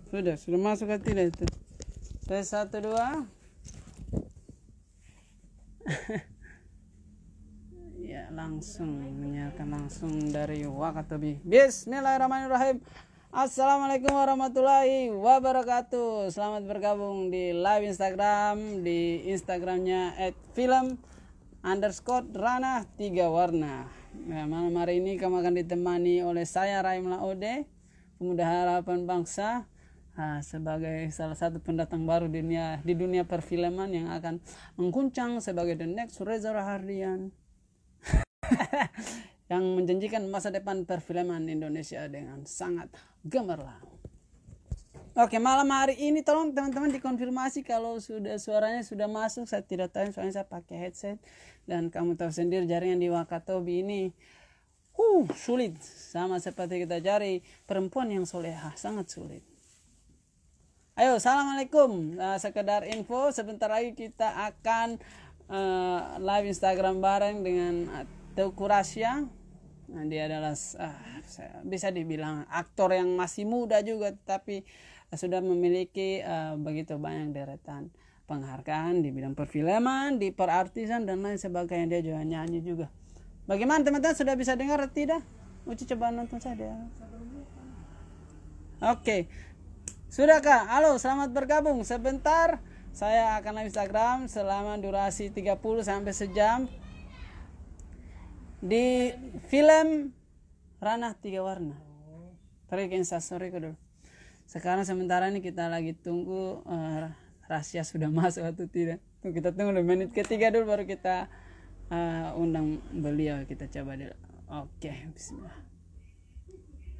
Sudah masuk ke tidak itu? Tes 1, 2. Ya, langsung menyiarkan langsung dari Wakatobi. Bismillahirrahmanirrahim. Assalamualaikum warahmatullahi wabarakatuh. Selamat bergabung di live Instagram, di Instagramnya @film_Rana 3 warna. Nah, malam hari ini kamu akan ditemani oleh saya Raim Laode, pemuda harapan bangsa, sebagai salah satu pendatang baru di dunia perfilman yang akan mengguncang sebagai the next Reza Rahardian yang menjanjikan masa depan perfilman Indonesia dengan sangat gemerlap. Oke, malam hari ini tolong teman-teman dikonfirmasi kalau suaranya sudah masuk. Saya tidak tahu soalnya saya pakai headset dan kamu tahu sendiri jaringan di Wakatobi ini sulit, sama seperti kita cari perempuan yang solehah, sangat sulit. Ayo, assalamualaikum. Sekedar info, sebentar lagi kita akan live Instagram bareng dengan Teuku Rasya. Nah, dia adalah bisa dibilang aktor yang masih muda juga, tapi sudah memiliki begitu banyak deretan penghargaan di bidang perfilman, di perartisan dan lain sebagainya. Dia juga nyanyi juga. Bagaimana teman-teman, sudah bisa dengar atau tidak? Uci coba nonton saja. Oke. Sudahkah? Halo, selamat bergabung. Sebentar saya akan live Instagram selama durasi 30 sampai sejam di film Ranah 3 Warna. Tarik instastory dulu. Sekarang sementara ini kita lagi tunggu Rasya sudah masuk atau tidak. Kita tunggu menit ketiga dulu baru kita undang beliau. Kita coba dulu. Oke, bismillah.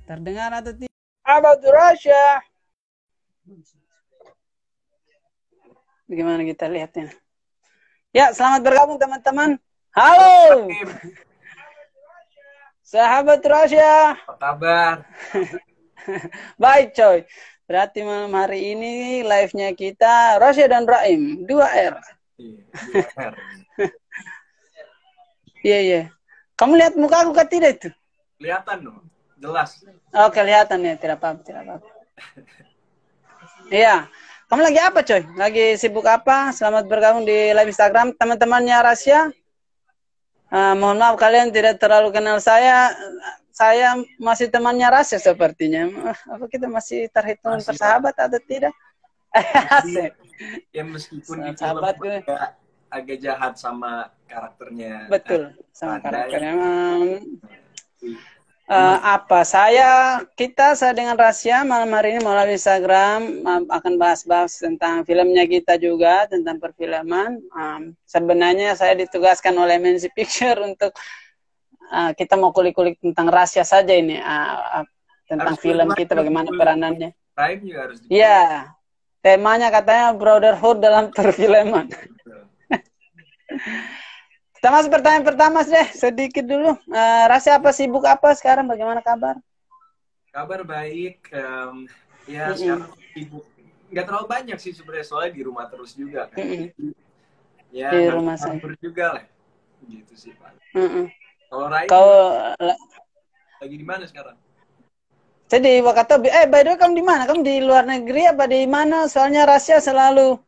Terdengar atau tidak? About Rasya. Bagaimana kita lihatnya? Ya, selamat bergabung teman-teman. Halo. Sahabat Rasya. Apa kabar? Baik coy. Berarti malam hari ini live-nya kita Rasya dan Raim 2R. Iya. Kamu lihat muka aku ke tidak itu? Kelihatan dong. Jelas. Oh, kelihatan ya, tidak apa-apa. Iya. Kamu lagi apa coy? Lagi sibuk apa? Selamat bergabung di live Instagram teman-temannya Rasya. Mohon maaf kalian tidak terlalu kenal saya. Saya masih temannya Rasya sepertinya. Apa kita masih terhitung bersahabat atau tidak? Ya meskipun di film agak jahat sama karakternya. Betul, sama karakternya. Saya dengan Rasya malam hari ini melalui Instagram akan bahas-bahas tentang filmnya kita juga, tentang perfilman. Sebenarnya saya ditugaskan oleh MNC Picture untuk kita mau kulik-kulik tentang Rasya saja ini, tentang harus film kita, bagaimana peranannya. Iya, temanya katanya brotherhood dalam perfilman. Kita masuk pertanyaan pertama deh, sedikit dulu. Rasya apa, sibuk apa sekarang? Bagaimana kabar? Kabar baik. Sekarang sibuk. Nggak terlalu banyak sih sebenarnya, soalnya di rumah terus juga kan. Ya, di rumah saya juga lah. Gitu sih, Pak. Kalau Rai lagi di mana sekarang? Saya di Wakatobi. By the way, kamu di mana? Kamu di luar negeri apa di mana? Soalnya Rasya selalu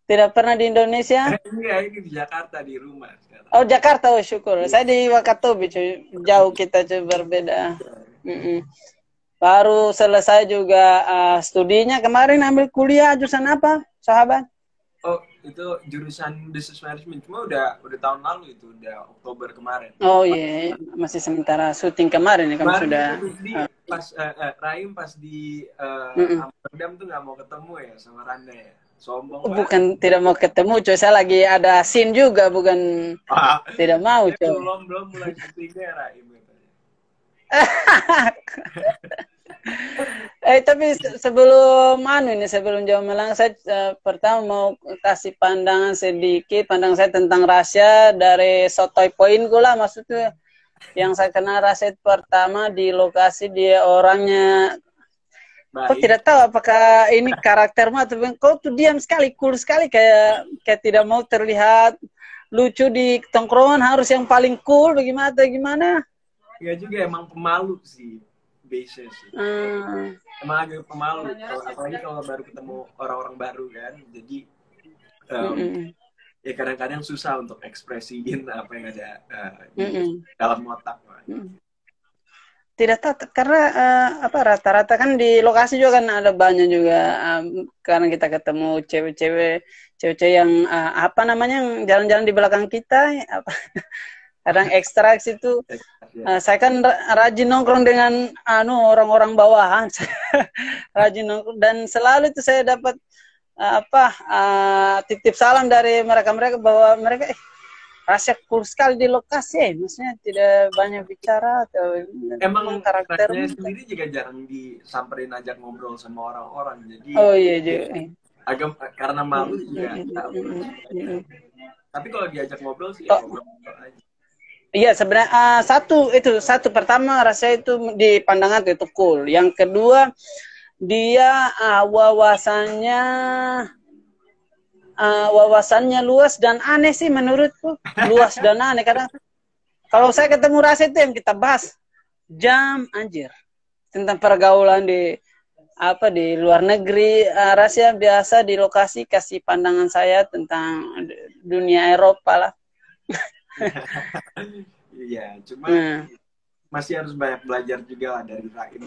tidak pernah di Indonesia. Iya, ini di Jakarta, di rumah sekarang. Oh, Jakarta, syukur. Saya di Wakatobi, jauh kita berbeda. Baru selesai juga studinya. Kemarin ambil kuliah jurusan apa, sahabat? Oh, itu jurusan Business Management. Cuma udah tahun lalu itu, udah Oktober kemarin. Oh iya, masih sementara syuting kemarin ya kamu sudah. Raim pas di Amsterdam tuh nggak mau ketemu ya sama Randa ya. Sombong. Bukan tidak mau ketemu, coy. Saya lagi ada scene juga, bukan tidak mau, coy. Belum mulai syutingnya, Raim. Tapi sebelum jauh melang, saya pertama mau kasih pandangan sedikit, pandangan saya tentang Rasya dari sotoy poinku lah, maksudnya yang saya kenal Rasya pertama di lokasi, dia orangnya kau tidak tahu apakah ini karaktermu atau kau tuh diam sekali, cool sekali, kayak tidak mau terlihat lucu di tongkrongan, harus yang paling cool bagaimana atau gimana? Ya juga emang pemalu sih, basic sih. emang agak pemalu, apalagi kalau baru ketemu orang-orang baru kan. Jadi ya kadang-kadang susah untuk ekspresiin apa yang ada di dalam otak. Tidak tahu karena apa rata-rata kan di lokasi juga kan ada banyak juga karena kita ketemu cewek-cewek yang apa namanya yang jalan-jalan di belakang kita apa kadang ekstraksi itu saya kan rajin nongkrong dengan orang-orang bawahan rajin nongkrong dan selalu itu saya dapat titip salam dari mereka bahwa mereka rasa cool sekali di lokasi, maksudnya tidak banyak bicara atau emang karakternya sendiri juga jarang disamperin ajak ngobrol sama orang-orang, jadi iya juga agak karena malu juga tapi kalau diajak ngobrol sih ngobrol aja. Iya sebenarnya satu pertama rasa itu di pandangan itu cool, yang kedua dia wawasannya luas dan aneh sih menurutku, luas dan aneh. Karena kalau saya ketemu Rasa itu yang kita bahas jam anjir tentang pergaulan di luar negeri. Rasa biasa di lokasi kasih pandangan saya tentang dunia Eropa lah. Iya, cuma masih harus banyak belajar juga lah dari Raim,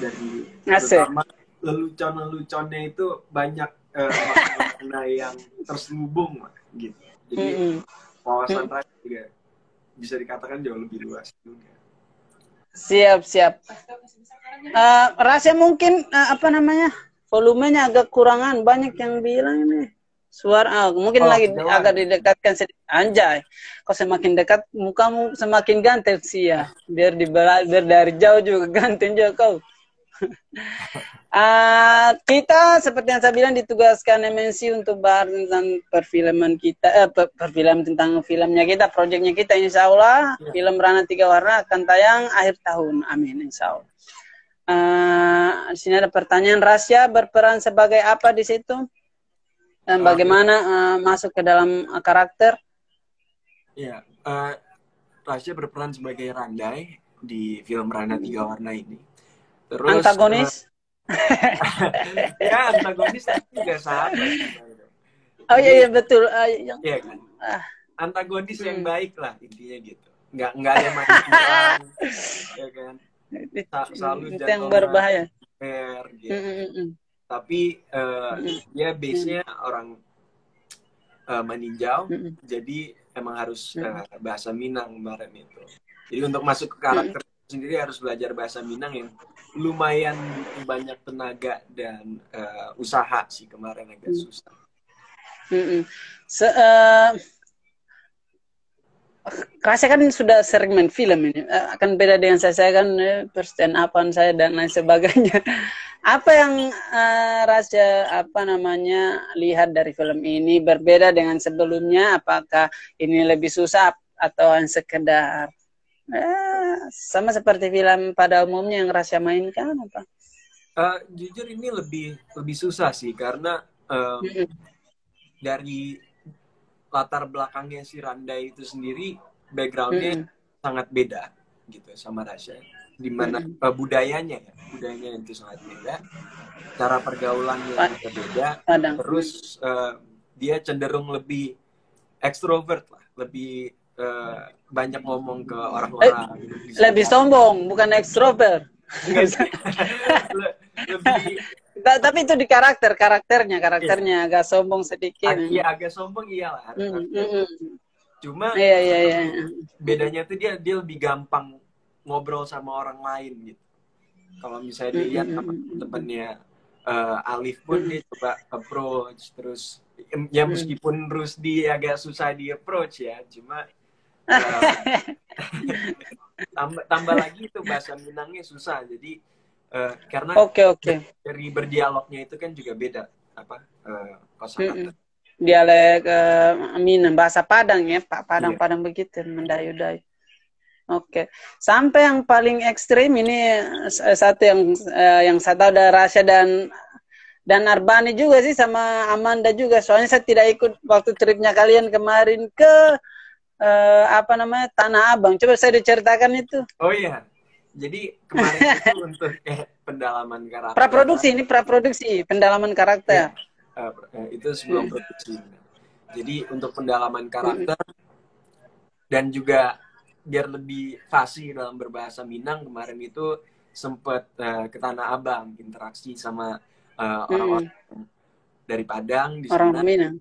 dari terutama lelucon-leluconnya itu banyak makna yang terselubung lah, gitu. Jadi wawasan Raim juga bisa dikatakan jauh lebih luas juga. Siap. Rasa mungkin volumenya agak kurangan, banyak yang bilang ini suara mungkin lagi agak didekatkan sedikit. Anjay, kok semakin dekat mukamu semakin ganteng sih ya, biar dari jauh juga ganteng juga kau. Kita seperti yang saya bilang ditugaskan MNC untuk bahas tentang perfilman kita, perfilman tentang filmnya kita, proyeknya kita, insya Allah film Rana 3 Warna akan tayang akhir tahun, amin insya Allah. Di sini ada pertanyaan, Rasya berperan sebagai apa di situ dan bagaimana masuk ke dalam karakter? Ya, Rasya berperan sebagai Randai di film Rana 3 Warna ini. Terus antagonis? Ya antagonis juga sahabat. Oh iya betul. Iya kan. Antagonis yang baik lah intinya gitu. Nggak ada main-main, ya kan. Selalu yang berbahaya. Gitu. Tapi dia base-nya orang meninjau, jadi emang harus bahasa Minang kemarin itu. Jadi untuk masuk ke karakter sendiri harus belajar bahasa Minang yang lumayan banyak tenaga dan usaha sih, kemarin agak susah. Kasih kan sudah sering main film ini, akan beda dengan saya kan stand upan saya dan lain sebagainya. Apa yang Rasya lihat dari film ini berbeda dengan sebelumnya? Apakah ini lebih susah atau yang sekedar sama seperti film pada umumnya yang Rasya mainkan apa? Jujur ini lebih susah sih karena dari latar belakangnya si Randai itu sendiri backgroundnya sangat beda gitu sama Rasya, dimana budayanya itu sangat beda, cara pergaulannya juga beda, terus dia cenderung lebih ekstrovert lah, lebih banyak ngomong ke orang-orang. Lebih sombong, bukan ekstrovert. Tapi itu di karakternya agak sombong sedikit. Iya, agak sombong iyalah. Cuma bedanya tuh dia lebih gampang ngobrol sama orang lain gitu. Kalau misalnya dilihat teman-temannya Alif pun dia coba approach, terus ya meskipun Rusdi agak susah di approach ya, cuma tambah lagi itu bahasa Minangnya susah, jadi karena dari berdialognya itu kan juga beda kosakata. Dialek Minang, bahasa Padang ya, Padang begitu, mendayu-dayu. Sampai yang paling ekstrim ini satu yang saya tahu dari Rasya dan Arbani juga sih, sama Amanda juga. Soalnya saya tidak ikut waktu tripnya kalian kemarin ke Tanah Abang. Coba saya diceritakan itu. Oh iya, jadi kemarin itu untuk pendalaman karakter. Praproduksi, pendalaman karakter. Itu sebelum produksi. Jadi untuk pendalaman karakter dan juga biar lebih fasih dalam berbahasa Minang, kemarin itu sempat ke Tanah Abang interaksi sama orang-orang dari Padang di Orang sana. Minang.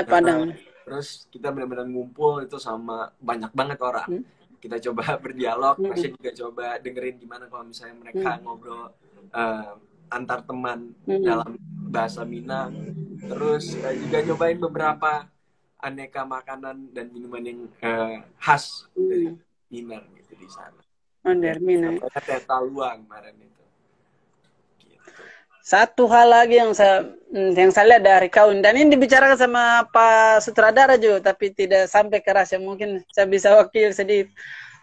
Padang. Terus kita benar-benar ngumpul itu sama banyak banget orang. Kita coba berdialog, Rasya juga coba dengerin gimana kalau misalnya mereka ngobrol antar teman dalam bahasa Minang. Terus juga nyobain beberapa aneka makanan dan minuman yang khas dari Minang gitu di sana. Dari Minang. Kayak taluang kemarin itu. Satu hal lagi yang saya lihat dari kau, dan ini dibicarakan sama Pak Sutradara juga, tapi tidak sampai ke Rasya. Mungkin saya bisa wakil sedikit.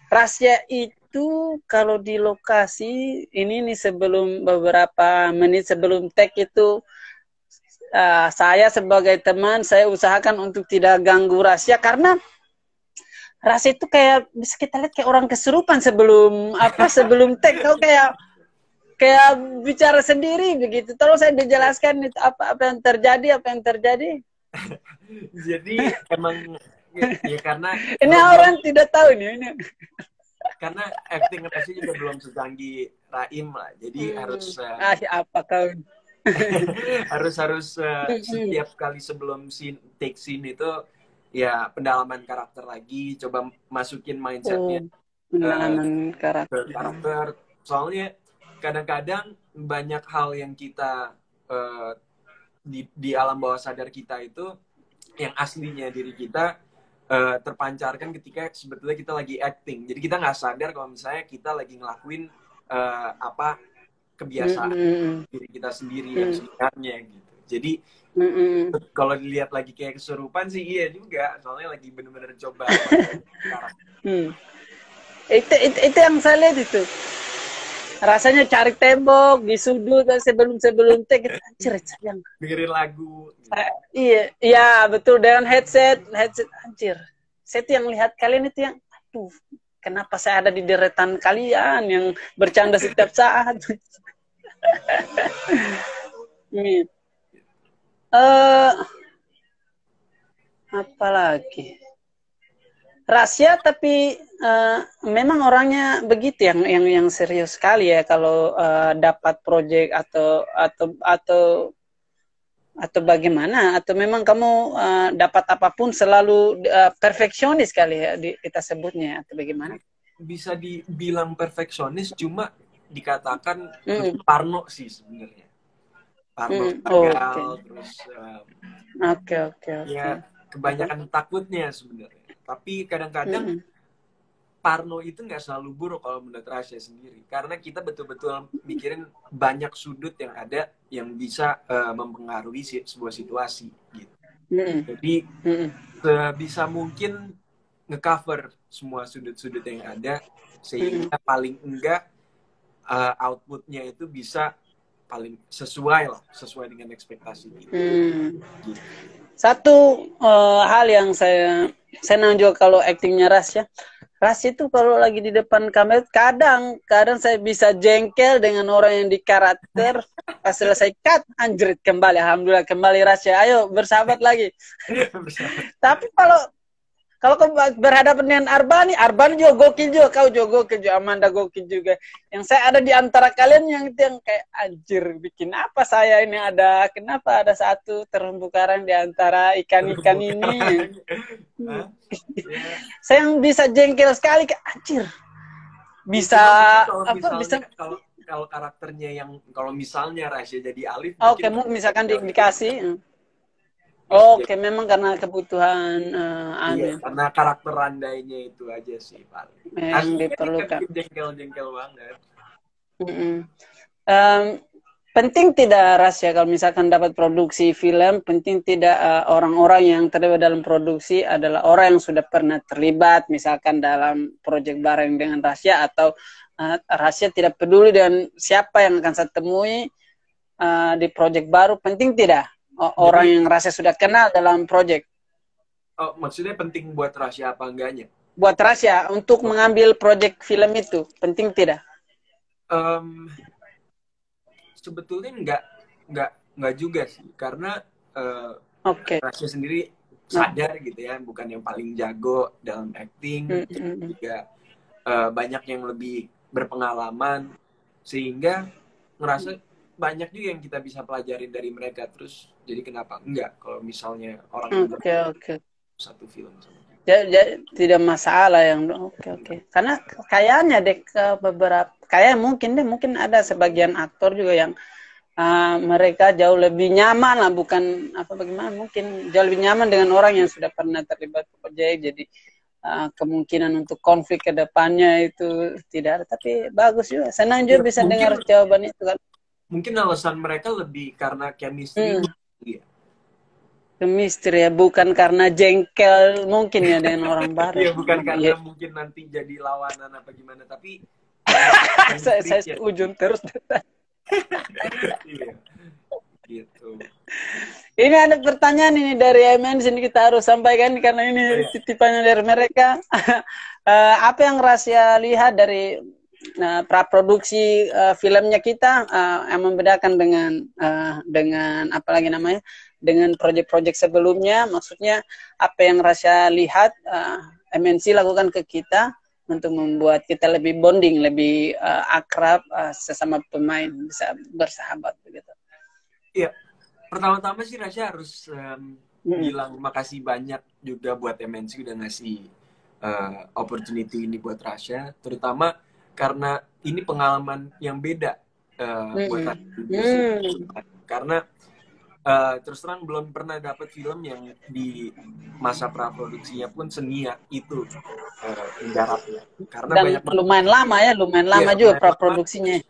Rasya itu kalau di lokasi ini nih sebelum beberapa menit sebelum take itu, saya sebagai teman saya usahakan untuk tidak ganggu Rasya, karena Rasya itu kayak bisa kita lihat kayak orang kesurupan sebelum take. Kau kayak bicara sendiri begitu. Terus saya dijelaskan itu apa yang terjadi. Jadi emang ya karena ini orang tidak tahu nih. Karena acting Rasya juga belum secanggih Raim lah. Jadi harus apa kau? harus setiap kali sebelum take scene itu ya pendalaman karakter lagi, coba masukin mindsetnya pendalaman karakter. Soalnya kadang-kadang banyak hal yang kita di alam bawah sadar kita itu yang aslinya diri kita terpancarkan ketika sebetulnya kita lagi acting. Jadi kita nggak sadar kalau misalnya kita lagi ngelakuin kebiasaan diri kita sendiri yang sebenarnya gitu. Jadi kalau dilihat lagi kayak kesurupan sih iya juga, soalnya lagi bener-bener coba. Itu yang saya lihat itu. Rasanya cari tembok di sudut sebelum take anjir sayang. Dengerin lagu. Iya betul, dengan headset anjir. Saya tuh yang lihat kalian itu yang aduh, kenapa saya ada di deretan kalian yang bercanda setiap saat. Apalagi Rasya, tapi memang orangnya begitu yang serius sekali ya kalau dapat proyek atau bagaimana, atau memang kamu dapat apapun selalu perfeksionis kali ya kita sebutnya, atau bagaimana? Bisa dibilang perfeksionis, cuma dikatakan parno sih sebenarnya. Parno gagal, terus ya kebanyakan takutnya sebenarnya. Tapi kadang-kadang parno itu nggak selalu buruk kalau menurut Rasya sendiri. Karena kita betul-betul mikirin banyak sudut yang ada yang bisa mempengaruhi sebuah situasi. Gitu. Jadi sebisa mungkin nge-cover semua sudut-sudut yang ada. Sehingga paling enggak outputnya itu bisa paling sesuai dengan ekspektasi kita. Gitu. Satu hal yang saya senang juga kalau aktingnya Rasya itu kalau lagi di depan kamera kadang saya bisa jengkel dengan orang yang di karakter. Pas selesai cut anjrit kembali, alhamdulillah kembali Rasya, ayo bersahabat lagi. Tapi kalau kau berhadapan dengan Arbani juga gokil juga, kau juga gokil juga, Amanda gokil juga. Yang saya ada di antara kalian yang kayak anjir, bikin apa saya ini ada, kenapa ada satu terumbu karang di antara ikan-ikan ini. Saya yang bisa jengkel sekali, kayak anjir. Bisa kalau karakternya yang kalau misalnya Rasya jadi Alif, oke, misalkan dikasih. Oke, memang karena kebutuhan karena karakter Randainya itu aja sih paling. Yang diperlukan. Jengkel banget. Penting tidak Rasya kalau misalkan dapat produksi film, penting tidak orang-orang yang terlibat dalam produksi adalah orang yang sudah pernah terlibat misalkan dalam proyek bareng dengan Rasya, atau Rasya tidak peduli dengan siapa yang akan saya temui di proyek baru, penting tidak? Orang yang Rasya sudah kenal dalam proyek. Oh, maksudnya penting buat Rasya apa enggaknya? Buat Rasya untuk mengambil proyek film itu, penting tidak? sebetulnya nggak juga sih, karena Rasya sendiri sadar gitu ya, bukan yang paling jago dalam acting, juga banyak yang lebih berpengalaman, sehingga ngerasa banyak juga yang kita bisa pelajari dari mereka. Terus jadi kenapa enggak kalau misalnya orang satu film sama ya, tidak masalah yang oke. Karena kayaknya deh ke beberapa kayak mungkin ada sebagian aktor juga yang mereka jauh lebih nyaman lah, bukan bagaimana, mungkin jauh lebih nyaman dengan orang yang sudah pernah terlibat proyek, jadi kemungkinan untuk konflik ke depannya itu tidak ada. Tapi bagus juga, senang juga bisa dengar jawaban itu kan. Mungkin alasan mereka lebih karena chemistry. Chemistry ya, bukan karena jengkel mungkin ya dengan orang baru. Iya, bukan karena mungkin nanti jadi lawanan apa gimana, tapi saya setuju terus. Iya, gitu. Ini ada pertanyaan ini dari MN, sini kita harus sampaikan karena ini titipannya dari mereka. Apa yang Rasya lihat dari praproduksi filmnya kita yang membedakan dengan apalagi namanya, dengan proyek-proyek sebelumnya? Maksudnya apa yang Rasya lihat MNC lakukan ke kita untuk membuat kita lebih bonding, lebih akrab sesama pemain, bisa bersahabat begitu. Iya, pertama-tama sih Rasya harus bilang makasih banyak juga buat MNC udah ngasih opportunity ini buat Rasya, terutama karena ini pengalaman yang beda buat Rasya. Karena terus terang belum pernah dapat film yang di masa praproduksinya pun seniat itu garapnya. Karena dan banyak lumayan lama juga praproduksinya.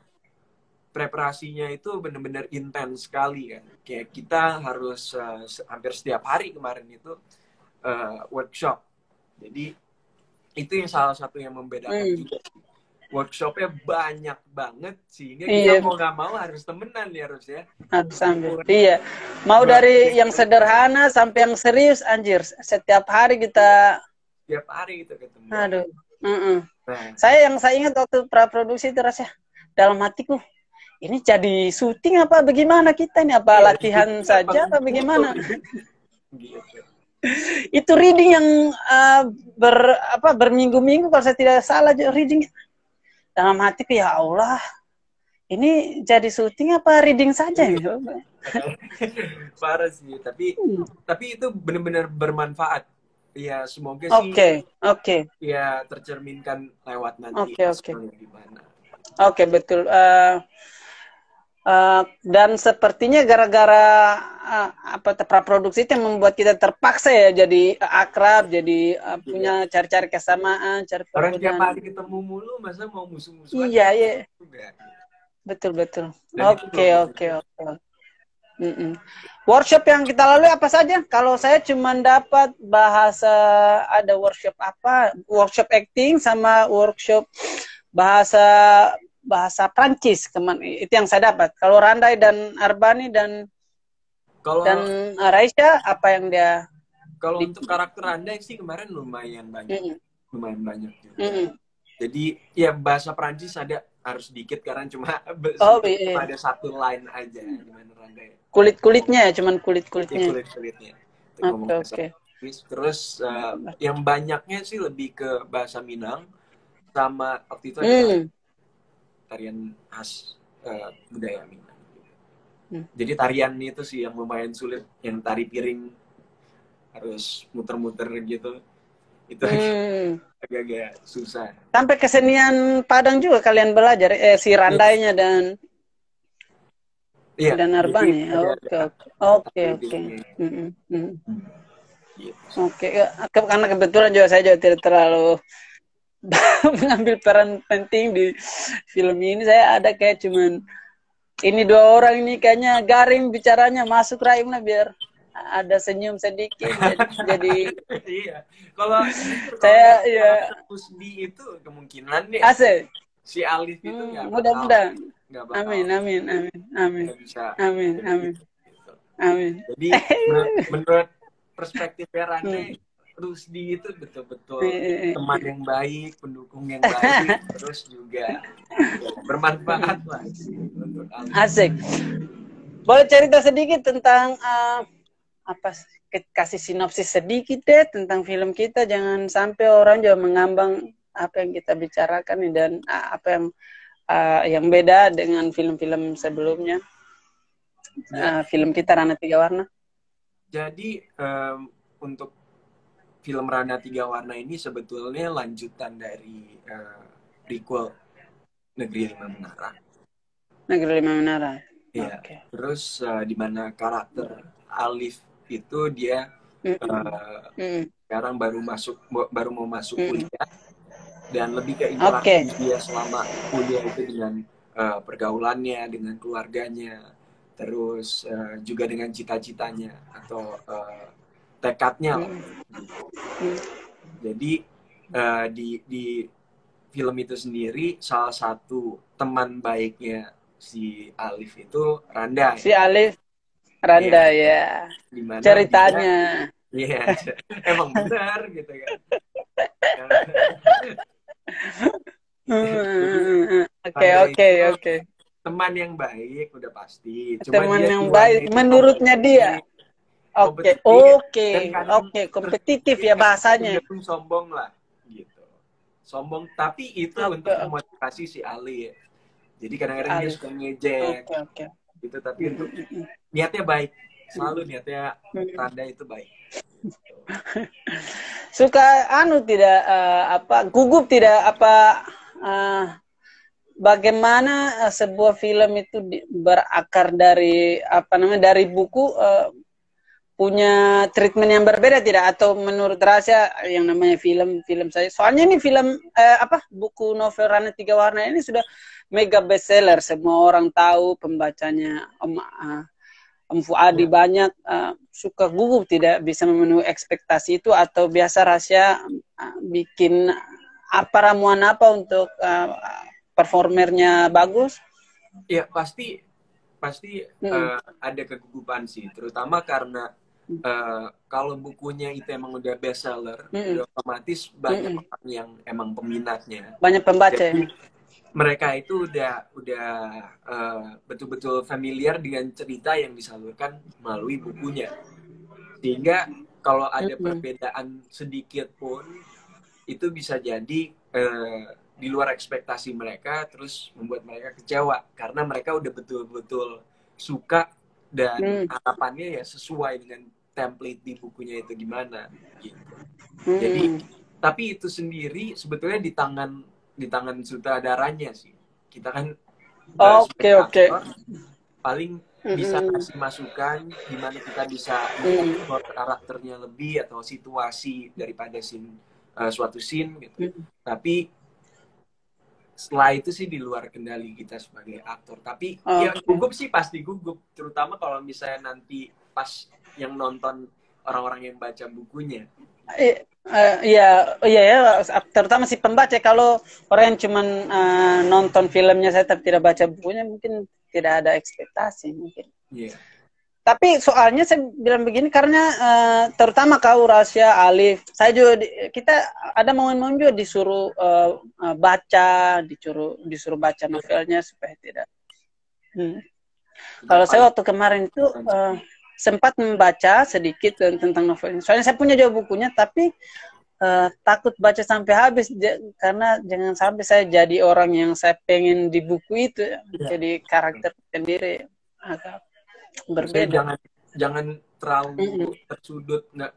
Preparasinya itu benar-benar intens sekali kan. Kayak kita harus hampir setiap hari kemarin itu workshop. Jadi itu yang salah satu yang membedakan juga. Workshopnya banyak banget sehingga kita mau nggak mau harus temenan ya, harus ya. Harus sambil. Iya. Mau dari yang sederhana sampai yang serius, anjir. Setiap hari kita ketemu. Aduh. Saya ingat waktu praproduksi itu Rasya dalam hatiku, ini jadi syuting apa bagaimana kita ini, apa latihan saja apa bagaimana? Itu reading yang berminggu-minggu kalau saya tidak salah reading. Dalam hatiku, ya Allah, ini jadi syuting apa reading saja? Parah sih, tapi itu benar-benar bermanfaat. Ya semoga sih. Ya tercerminkan lewat nanti. Gimana. Oke, betul. Dan sepertinya gara-gara praproduksi itu yang membuat kita terpaksa ya jadi akrab, jadi punya cari-cari kesamaan, cari orang tiap hari ketemu mulu, masa mau musuh-musuhan? Iya. Betul. Oke. Workshop yang kita lalui apa saja? Kalau saya cuma dapat bahasa, ada workshop acting sama workshop bahasa Prancis, itu yang saya dapat. Kalau Randai dan Arbani dan Raisya, apa yang dia? Kalau untuk karakter Randai sih kemarin lumayan banyak juga. Jadi ya bahasa Prancis harus dikit karena cuma ada satu line aja gimana Randai. Kulitnya ya, cuman kulitnya. Kulitnya. Oke. Terus yang banyaknya sih lebih ke bahasa Minang, sama waktu itu ada tarian khas budaya Minang. Jadi tarian itu sih yang lumayan sulit, yang tari piring harus muter-muter gitu. Itu agak-agak susah. Sampai kesenian Padang juga kalian belajar, si Randainya dan Arbani. Oke. Karena kebetulan juga saya juga tidak terlalu mengambil peran penting di film ini. Saya ada kayak cuman ini 2 orang ini kayaknya garing bicaranya, masuk Raim lah biar ada senyum sedikit. Jadi iya. Kalau saya Pusdi itu kemungkinan nih. Asik. Si Alif itu mudah-mudahan. Amin. Jadi menurut perspektif Randai, Rusdi itu betul-betul teman yang baik, pendukung yang baik, terus juga bermanfaat lah untuk Alif. Asik. Boleh cerita sedikit tentang apa? Kasih sinopsis sedikit deh tentang film kita. Jangan sampai orang juga mengambang apa yang kita bicarakan nih, dan apa yang beda dengan film-film sebelumnya. Film kita Rana Tiga Warna. Jadi untuk film Rana Tiga Warna ini sebetulnya lanjutan dari prequel Negeri Lima Menara. Negeri Lima Menara. Iya. Okay. Terus di mana karakter Alif itu dia sekarang baru mau masuk kuliah, dan lebih ke interaksi dia selama kuliah itu dengan pergaulannya, dengan keluarganya, terus juga dengan cita-citanya atau tekadnya lah. Jadi di film itu sendiri salah satu teman baiknya si Alif itu Randa. Si Alif Randa ya. Dimana ceritanya. Iya, emang benar gitu kan. Oke. Teman yang baik udah pasti. Teman yang baik menurutnya dia. Oke, kompetitif ya bahasanya. Sombong lah, gitu. Sombong, tapi itu untuk memotivasi si Ali. Jadi kadang-kadang dia suka ngejek, gitu. Tapi untuk niatnya baik, selalu niatnya Randa itu baik. Suka tidak gugup tidak bagaimana sebuah film itu berakar dari dari buku. Punya treatment yang berbeda tidak, atau menurut Rasya yang namanya film saya, soalnya ini film buku novel Rana Tiga Warna ini sudah mega bestseller, semua orang tahu, pembacanya Om Fuadi banyak, suka gugup tidak bisa memenuhi ekspektasi itu, atau biasa Rasya bikin ramuan apa untuk performernya bagus? Ya pasti ada kegugupan sih, terutama karena kalau bukunya itu emang udah bestseller, udah otomatis banyak orang yang emang peminatnya, banyak pembaca. Jadi, mereka itu udah betul-betul familiar dengan cerita yang disalurkan melalui bukunya, sehingga kalau ada perbedaan sedikit pun itu bisa jadi di luar ekspektasi mereka, terus membuat mereka kecewa karena mereka udah betul-betul suka dan harapannya ya sesuai dengan template di bukunya itu gimana gitu. Jadi tapi itu sendiri sebetulnya di tangan sutradaranya sih. Kita kan paling bisa kasih masukan gimana kita bisa mengeksplor karakternya lebih atau situasi daripada suatu scene gitu. Tapi setelah itu sih di luar kendali kita sebagai aktor. Tapi ya gugup sih pasti gugup, terutama kalau misalnya nanti pas yang nonton orang-orang yang baca bukunya. Iya, terutama si pembaca. Kalau orang yang cuma nonton filmnya saya tapi tidak baca bukunya, mungkin tidak ada ekspektasi mungkin. Iya. Tapi soalnya saya bilang begini karena terutama kau Rasya, Alif, saya juga kita ada momen-momen juga disuruh baca, disuruh baca novelnya supaya tidak. Kalau saya waktu kemarin itu sempat membaca sedikit tentang novel ini. Soalnya saya punya juga bukunya, tapi takut baca sampai habis karena jangan sampai saya jadi orang yang saya pengen di buku itu, jadi karakter sendiri agak berbeda. Jangan terlalu tersudut, nggak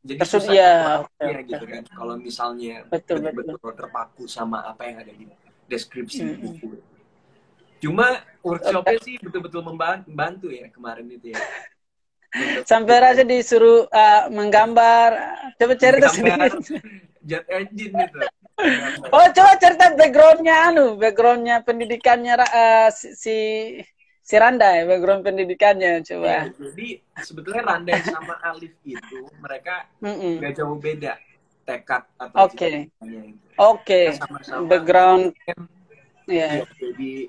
jadi tersudut gitu kan. Kalau misalnya betul-betul terpaku sama apa yang ada di deskripsi buku. Cuma workshopnya sih betul-betul membantu ya kemarin itu ya. Sampai Rasya disuruh menggambar. Coba cerita sedikit. Jet engine itu. Oh, coba cerita backgroundnya pendidikannya si Randa ya, background pendidikannya coba. Ya, jadi sebetulnya Randa sama Alif itu mereka nggak jauh beda tekad atau cita-citanya itu. Sama-sama background. Ya, jadi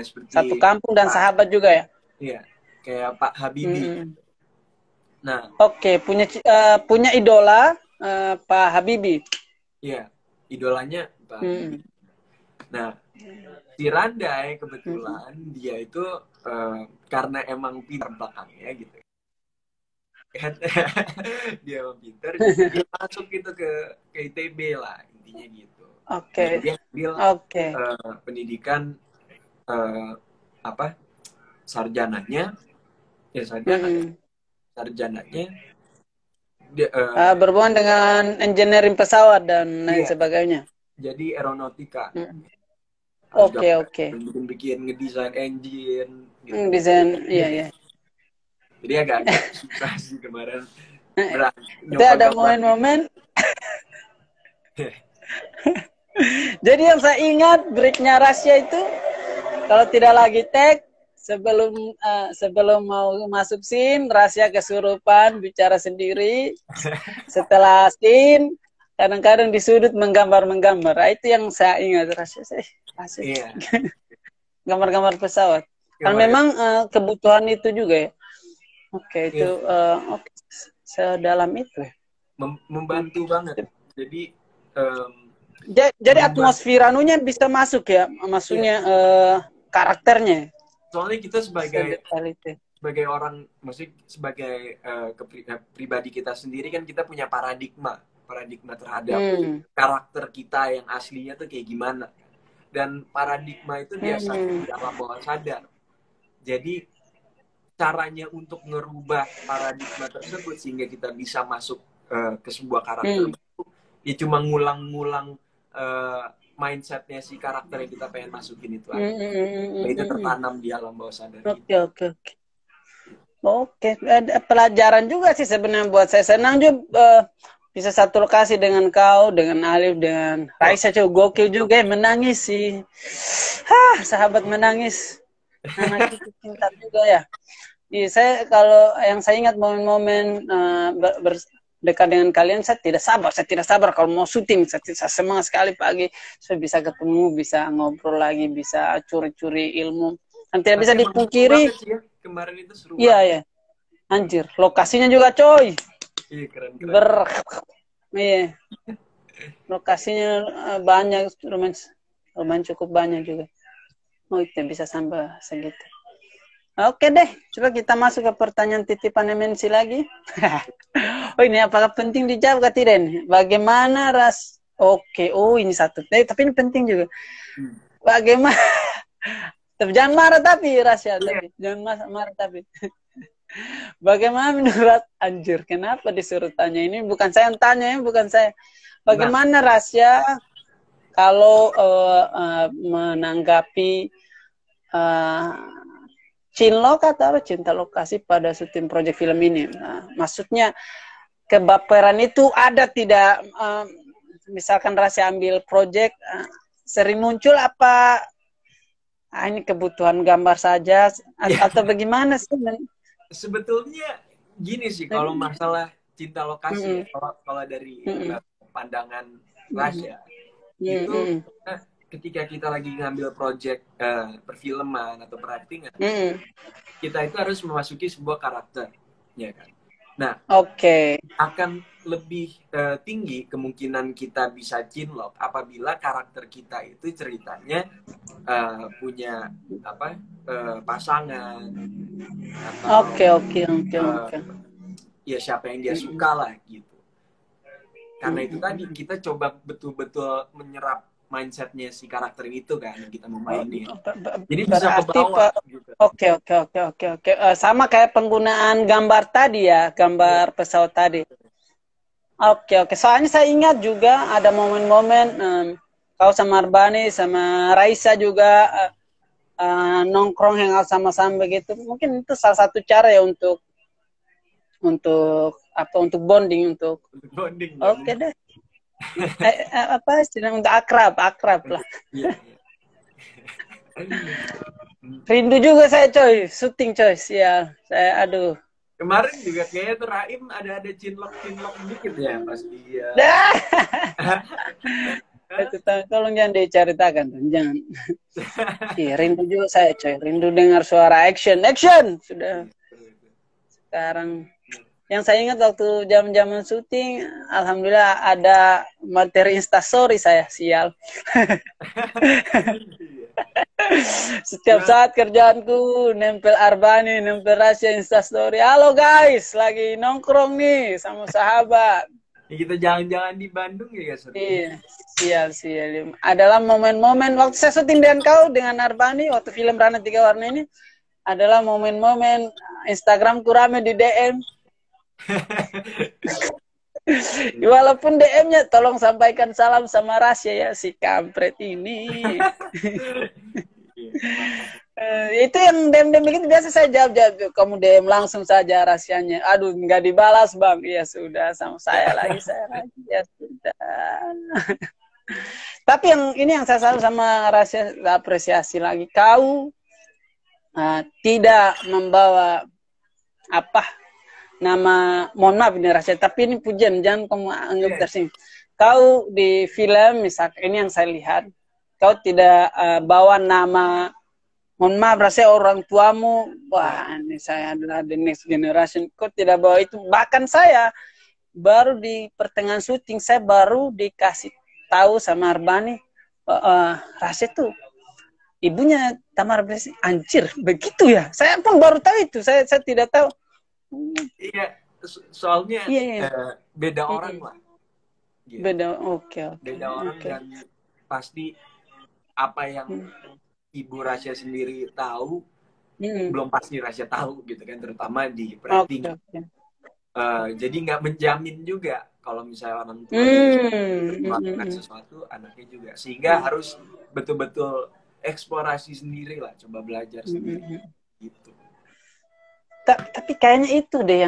seperti satu kampung dan sahabat juga ya. Iya, kayak Pak Habibie. Nah, punya idola Pak Habibie. Iya, idolanya Pak Habibie. Nah, Si Randai kebetulan dia itu karena emang pintar belakangnya gitu. Dia emang pintar, jadi dia masuk gitu ke ITB lah intinya gitu. Dan dia ambil pendidikan apa sarjananya dia, berhubungan dengan engineering pesawat dan lain sebagainya. Jadi aeronautika. Oke. Bikin ngedesain engine gitu. Desain, iya. Jadi agak susah sih kemarin. Itu ada momen-momen. Jadi yang saya ingat breaknya Rasya itu kalau tidak lagi tag sebelum mau masuk scene, Rasya kesurupan bicara sendiri. Setelah scene kadang-kadang di sudut menggambar. Itu yang saya ingat Rasya. Iya. Gambar-gambar pesawat. Kan memang kebutuhan itu juga ya. Itu sedalam itu ya. Membantu banget. Jadi atmosfer anunya bisa masuk ya, maksudnya karakternya. Soalnya kita sebagai orang, maksudnya sebagai pribadi kita sendiri kan kita punya paradigma terhadap karakter kita yang aslinya tuh kayak gimana. Dan paradigma itu biasa di alam bawah sadar. Jadi caranya untuk ngerubah paradigma tersebut sehingga kita bisa masuk ke sebuah karakter baru, ya cuma ngulang-ngulang mindsetnya si karakter yang kita pengen masukin itu aja. Itu tertanam di alam bawah sadar. Oke. Ada pelajaran juga sih sebenarnya buat saya. Senang juga bisa satu lokasi dengan kau, dengan Alif, dengan Raisa. Gokil juga ya, menangis sih. Sahabat menangis. Anak itu pintar juga ya. Saya kalau yang saya ingat momen-momen dekat dengan kalian, saya tidak sabar kalau mau syuting. Saya semangat sekali pagi saya bisa ketemu, bisa ngobrol lagi, bisa curi-curi ilmu. Dan tidak bisa dipungkiri ya. Kemarin itu seru iya anjir, lokasinya juga coy. Iya, keren. Iya, lokasinya banyak, lumayan cukup banyak juga. Itu bisa sampai segitu. Oke deh, coba kita masuk ke pertanyaan titipan MNC lagi. Ini apakah penting dijawab atau tidak? Bagaimana ini satu. Tapi ini penting juga. Bagaimana? Jangan marah tapi Rasya, jangan marah tapi. Bagaimana menurut anjir? Kenapa disuruh tanya ini? Bukan saya yang tanya ya, bukan saya. Bagaimana Rasya kalau menanggapi cinlok atau cinta lokasi pada syuting proyek film ini? Maksudnya kebaperan itu ada tidak? Misalkan Rasya ambil proyek, sering muncul apa? Ini kebutuhan gambar saja atau bagaimana sih? Sebetulnya gini sih kalau masalah cinta lokasi, kalau dari pandangan Rasya itu ketika kita lagi ngambil project perfilman atau peraktingan, kita itu harus memasuki sebuah karakter, ya kan? Nah, akan lebih tinggi kemungkinan kita bisa cinlok apabila karakter kita itu ceritanya punya pasangan atau ya siapa yang dia suka lah gitu. Karena itu tadi kita coba betul-betul menyerap mindsetnya si karakter itu kan yang kita mau mainin. Jadi bisa kebawa. Gitu. Oke. Sama kayak penggunaan gambar tadi ya, gambar pesawat tadi. Oke. Soalnya saya ingat juga ada momen-momen kau sama Arbani sama Raisa juga nongkrong hangout sama-sama begitu. Mungkin itu salah satu cara ya untuk bonding, untuk bonding. Oke deh. Untuk akrab lah. Iya. Rindu juga saya coy, syuting coy, sial. Saya aduh. Kemarin juga kayaknya tuh Raim ada cinlok dikit ya pas dia. Tolong jangan diceritakan, jangan. Rindu juga saya coy, rindu dengar suara action sudah. Sekarang yang saya ingat waktu zaman syuting, alhamdulillah ada materi instastory saya, sial. Setiap saat kerjaanku nempel Arbani, nempel Rasya Instastory. Halo guys, lagi nongkrong nih sama sahabat. Ya, kita jalan-jalan di Bandung ya seru. Iya, sial. Adalah momen-momen waktu saya syuting dengan kau dengan Arbani waktu film Rana Tiga Warna ini adalah momen-momen Instagramku rame di DM. Walaupun DM-nya tolong sampaikan salam sama Rasya ya si kampret ini. Itu yang DM begitu biasa saya jawab, kamu DM langsung saja rahasianya. Aduh nggak dibalas bang, ya sudah sama saya lagi ya sudah. Tapi yang ini yang saya selalu sama Rasya apresiasi lagi, kau tidak membawa apa nama, mohon maaf ini Rasya, tapi ini pujian, jangan kamu anggap tersinggung. Kau di film misalkan ini yang saya lihat, kau tidak bawa nama, mohon maaf Rasya, orang tuamu, wah ini saya adalah the next generation, kau tidak bawa itu. Bahkan saya baru di pertengahan syuting, saya baru dikasih tahu sama Arbani, Rasya tuh ibunya Tamara Blessing, anjir begitu ya, saya pun baru tahu itu, saya tidak tahu. Iya, soalnya beda orang lah. Gitu. Beda, oke. Beda orang dan pasti apa yang Ibu Rasya sendiri tahu, belum pasti Rasya tahu gitu kan, terutama di rating. Jadi nggak menjamin juga kalau misalnya orang tua melakukan sesuatu, anaknya juga. Sehingga harus betul-betul eksplorasi sendiri lah, coba belajar sendiri. Gitu. Tapi kayaknya itu deh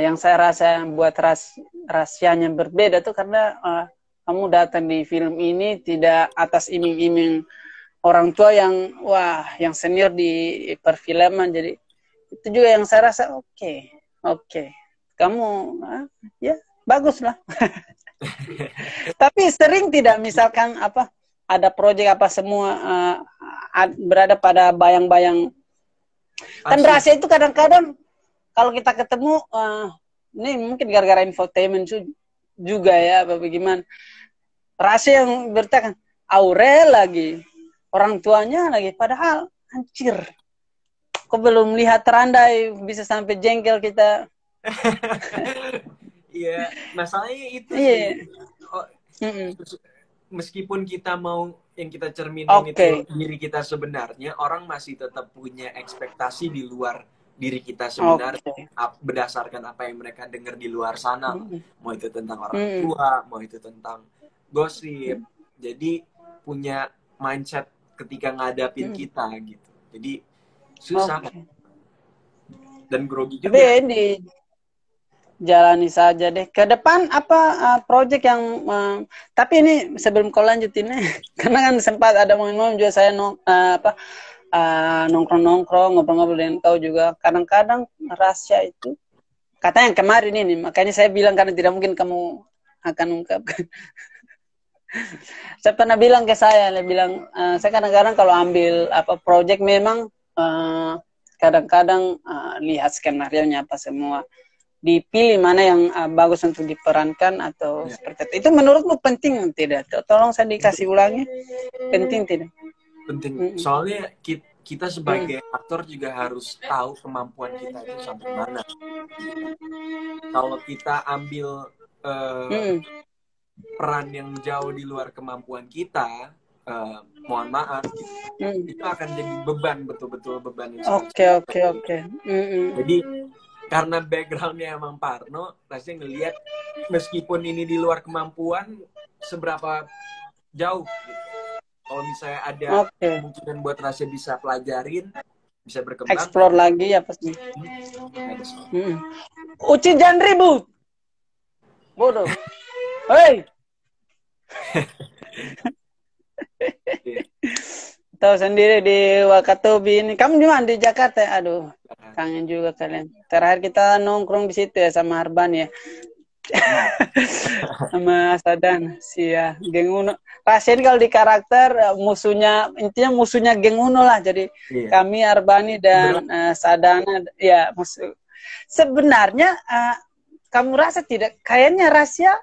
yang saya rasa buat rahasianya berbeda tuh, karena kamu datang di film ini tidak atas iming-iming orang tua yang wah yang senior di perfilman, jadi itu juga yang saya rasa oke. Kamu ya bagus lah. Tapi sering tidak misalkan apa ada proyek apa semua berada pada bayang-bayang. Kan Rasya itu kadang-kadang kalau kita ketemu, ini mungkin gara-gara infotainment juga ya, bagaimana Rasya yang bertahan, Aurel lagi, orang tuanya lagi, padahal anjir, kok belum lihat Randai bisa sampai jengkel kita. Iya, masalahnya itu sih. Meskipun kita mau yang kita cerminin itu diri kita sebenarnya, orang masih tetap punya ekspektasi di luar diri kita sebenarnya, berdasarkan apa yang mereka dengar di luar sana. Mau itu tentang orang tua, mau itu tentang gosip. Jadi punya mindset ketika ngadapin kita gitu. Jadi susah dan grogi juga. Jalani saja deh. Ke depan apa project yang tapi ini sebelum kau lanjutin karena kan sempat ada momen-momen juga saya nongkrong-nongkrong, ngobrol-ngobrol dengan kau juga. Kadang-kadang Rasya itu kata yang kemarin ini, makanya saya bilang karena tidak mungkin kamu akan ungkapkan. Saya pernah bilang ke saya saya kadang-kadang kalau ambil apa project memang kadang-kadang lihat skenario-nya apa semua, dipilih mana yang bagus untuk diperankan atau seperti itu. Itu menurutmu penting tidak? Tolong saya dikasih ulangi. Penting tidak? Penting. Soalnya kita sebagai aktor juga harus tahu kemampuan kita itu sampai mana. Kalau kita ambil peran yang jauh di luar kemampuan kita, mohon maaf, itu akan jadi beban, betul-betul beban. Oke. Jadi karena backgroundnya emang Parno, rasanya ngelihat meskipun ini di luar kemampuan, seberapa jauh gitu. Kalau misalnya ada kemungkinan buat Rasya bisa pelajarin, bisa berkembang, explore lagi apa sih? Uci jangan ribut, bodoh. Hei. Tahu sendiri di Wakatobi ini. Kamu di mana di Jakarta? Aduh, kangen juga kalian. Terakhir kita nongkrong di situ ya sama Arban ya. Sama Sadan, Geng Uno. Pasien kalau di karakter intinya musuhnya Geng Uno lah. Jadi kami Arbani dan Sadana ya musuh. Sebenarnya kamu rasa tidak kayaknya Rasya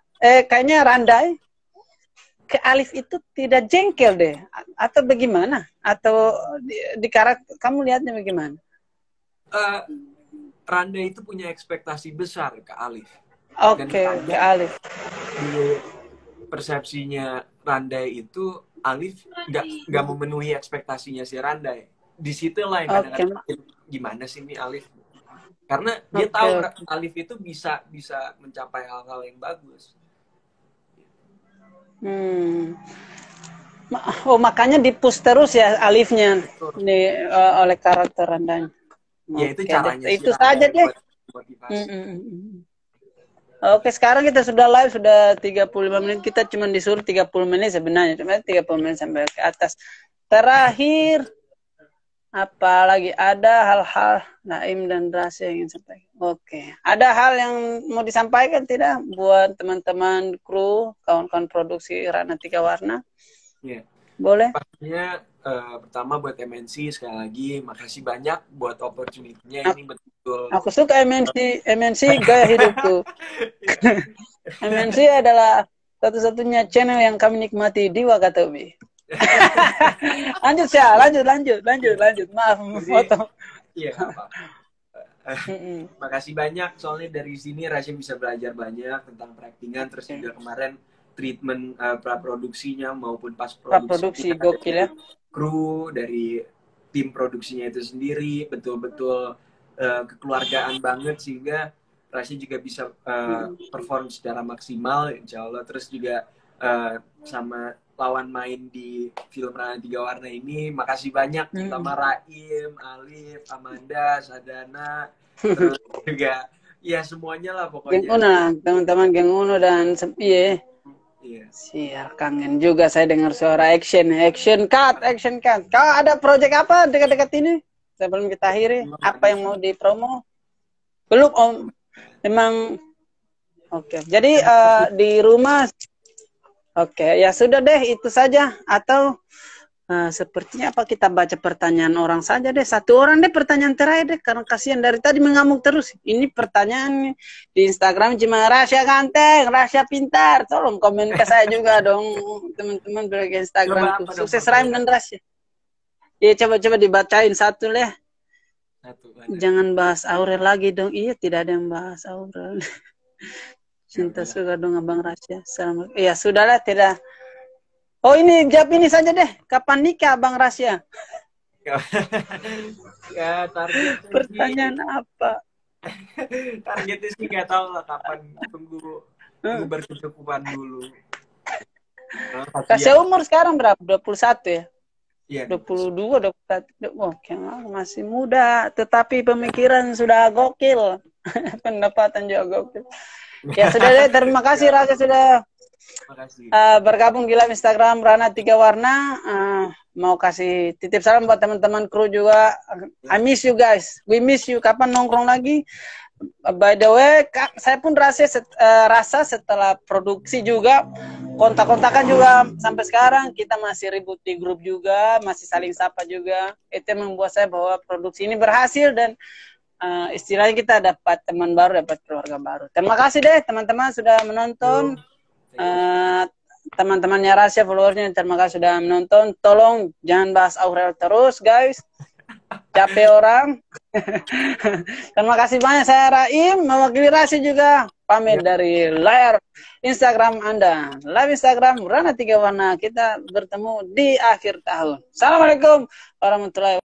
kayaknya Randai ke Alif itu tidak jengkel deh, atau bagaimana? Atau di karakter kamu lihatnya bagaimana? Randa itu punya ekspektasi besar ke Alif. Dan Oke, ke Alif. Di persepsinya Randai itu Alif nggak memenuhi ekspektasinya si Randai. Disitulah yang kadang-kadang gimana sih ini Alif? Karena dia tahu Alif itu bisa mencapai hal-hal yang bagus. Oh, makanya dipush terus ya Alifnya oleh karakter Randanya. Ya itu caranya itu saja deh. Oke, sekarang kita sudah live, sudah 35 menit. Kita cuma disuruh 30 menit sebenarnya. Cuma 30 menit sampai ke atas. Terakhir, apalagi ada hal-hal Naim dan Rasya yang ingin sampaikan. Oke. Ada hal yang mau disampaikan tidak buat teman-teman kru, kawan-kawan produksi Rana Tiga Warna? Iya. Boleh? Pastinya pertama buat MNC sekali lagi makasih banyak buat opportunity-nya ini betul. Aku suka MNC gaya hidupku. MNC adalah satu-satunya channel yang kami nikmati di Wakatobi. lanjut. Maaf, foto. Iya, apa. Makasih banyak soalnya dari sini Rasya bisa belajar banyak tentang peraktingan, terus juga kemarin treatment praproduksinya maupun pas produksi gokil ya. Kru dari tim produksinya itu sendiri betul-betul kekeluargaan banget sehingga Rasya juga bisa perform secara maksimal insya Allah. Terus juga sama lawan main di film Rana Tiga Warna ini makasih banyak terutama Raim, Alif, Amanda, Sadana, terus juga ya semuanya lah pokoknya. Geng Uno, teman-teman Geng Uno dan iya. Siar, kangen juga saya dengar suara action cut. Kau ada project apa dekat-dekat ini? Sebelum kita akhiri, apa yang mau dipromo? Belum Om. Memang oke. Jadi di rumah oke, ya sudah deh itu saja atau sepertinya apa kita baca pertanyaan orang saja deh. Satu orang deh pertanyaan terakhir deh karena kasihan dari tadi mengamuk terus. Ini pertanyaan di Instagram cuma Rasya ganteng, Rasya pintar. Tolong komen ke saya juga dong teman-teman bagi Instagram. Sukses Raim dan Rasya. Iya coba dibacain satu deh. Jangan bahas Aurel lagi dong. Iya tidak ada yang bahas Aurel. Cinta suka dong Abang Rasya. Assalamualaikum. Iya sudahlah tidak. Oh ini jawab ini saja deh. Kapan nikah Bang Rasya? Ya target. Pertanyaan apa? Targetnya sih nggak tahu lah kapan. Tunggu berkecukupan dulu. Kasih umur sekarang berapa? 21 ya? Iya. 22, 21. Oke, masih muda. Tetapi pemikiran sudah gokil. Pendapatan juga gokil. Ya sudah deh. Terima kasih Rasya sudah bergabung di live Instagram Rana Tiga Warna. Mau kasih titip salam buat teman-teman kru juga. I miss you guys. We miss you. Kapan nongkrong lagi? By the way, saya pun rasa setelah produksi juga kontak-kontakan juga sampai sekarang kita masih ribut di grup juga, masih saling sapa juga. Itu yang membuat saya bahwa produksi ini berhasil dan istilahnya kita dapat teman baru, dapat keluarga baru. Terima kasih deh teman-teman sudah menonton. Teman-temannya Rasya, followersnya, terima kasih sudah menonton. Tolong jangan bahas Aurel terus guys, capek orang. Terima kasih banyak. Saya Raim mewakili Rasya juga pamit dari layar Instagram Anda, live Instagram Rana Tiga Warna. Kita bertemu di akhir tahun. Assalamualaikum warahmatullahi wabarakatuh.